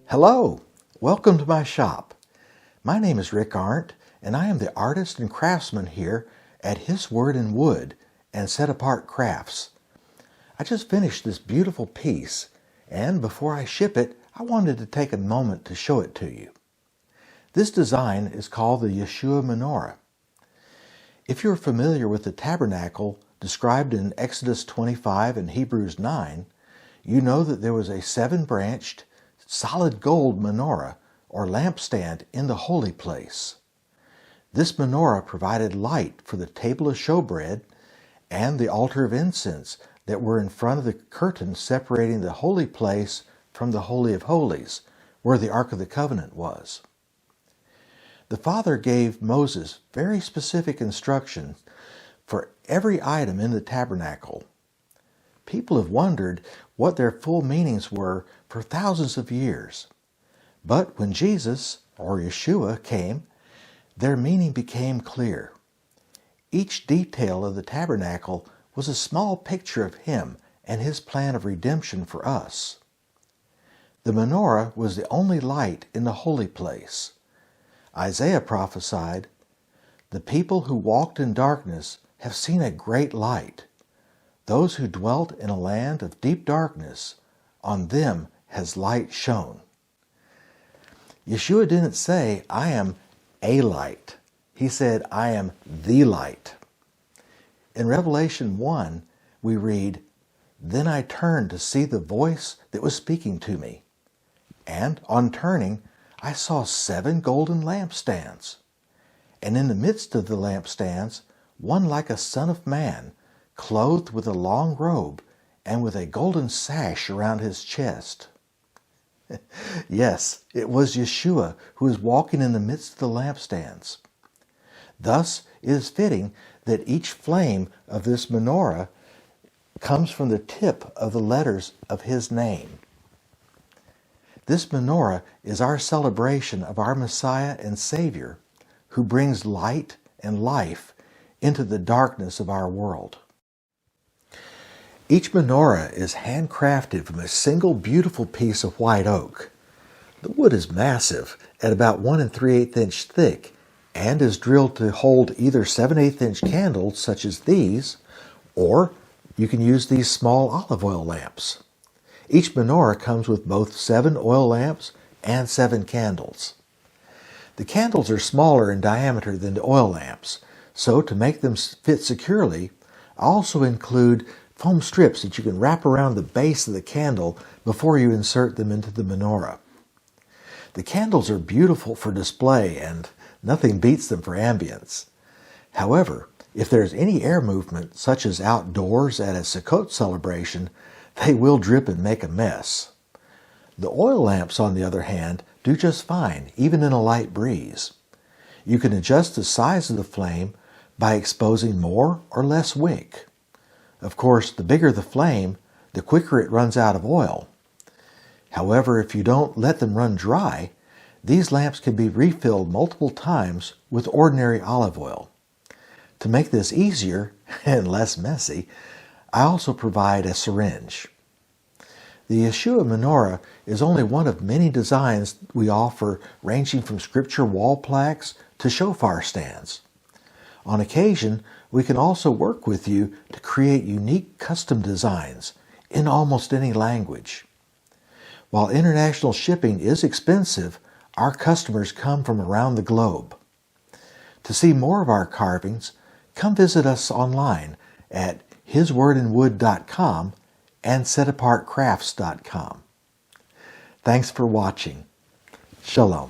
Hello, welcome to my shop. My name is Rick Arndt, and I am the artist and craftsman here at His Word in Wood and Set Apart Crafts. I just finished this beautiful piece, and before I ship it, I wanted to take a moment to show it to you. This design is called the Yeshua Menorah. If you're familiar with the tabernacle described in Exodus 25 and Hebrews 9, you know that there was a 7-branched, solid gold menorah or lampstand in the holy place. This menorah provided light for the table of showbread and the altar of incense that were in front of the curtain separating the holy place from the Holy of Holies, where the Ark of the Covenant was. The Father gave Moses very specific instructions for every item in the tabernacle. People have wondered what their full meanings were for thousands of years. But when Jesus, or Yeshua, came, their meaning became clear. Each detail of the tabernacle was a small picture of Him and His plan of redemption for us. The menorah was the only light in the holy place. Isaiah prophesied, "The people who walked in darkness have seen a great light. Those who dwelt in a land of deep darkness, on them has light shone." Yeshua didn't say, "I am a light." He said, "I am the light." In Revelation 1, we read, "Then I turned to see the voice that was speaking to me. And on turning, I saw 7 golden lampstands. And in the midst of the lampstands, one like a son of man, clothed with a long robe and with a golden sash around his chest." Yes, it was Yeshua who was walking in the midst of the lampstands. Thus, it is fitting that each flame of this menorah comes from the tip of the letters of His name. This menorah is our celebration of our Messiah and Savior, who brings light and life into the darkness of our world. Each menorah is handcrafted from a single beautiful piece of white oak. The wood is massive, at about 1 3/8 inch thick, and is drilled to hold either 7/8 inch candles such as these, or you can use these small olive oil lamps. Each menorah comes with both 7 oil lamps and 7 candles. The candles are smaller in diameter than the oil lamps, so to make them fit securely, I also include foam strips that you can wrap around the base of the candle before you insert them into the menorah. The candles are beautiful for display and nothing beats them for ambience. However, if there's any air movement, such as outdoors at a Sukkot celebration, they will drip and make a mess. The oil lamps, on the other hand, do just fine, even in a light breeze. You can adjust the size of the flame by exposing more or less wick. Of course, the bigger the flame, the quicker it runs out of oil. However, if you don't let them run dry, these lamps can be refilled multiple times with ordinary olive oil. To make this easier and less messy, I also provide a syringe. The Yeshua Menorah is only one of many designs we offer, ranging from scripture wall plaques to shofar stands. On occasion, we can also work with you to create unique custom designs in almost any language. While international shipping is expensive, our customers come from around the globe. To see more of our carvings, come visit us online at hiswordinwood.com and setapartcrafts.com. Thanks for watching. Shalom.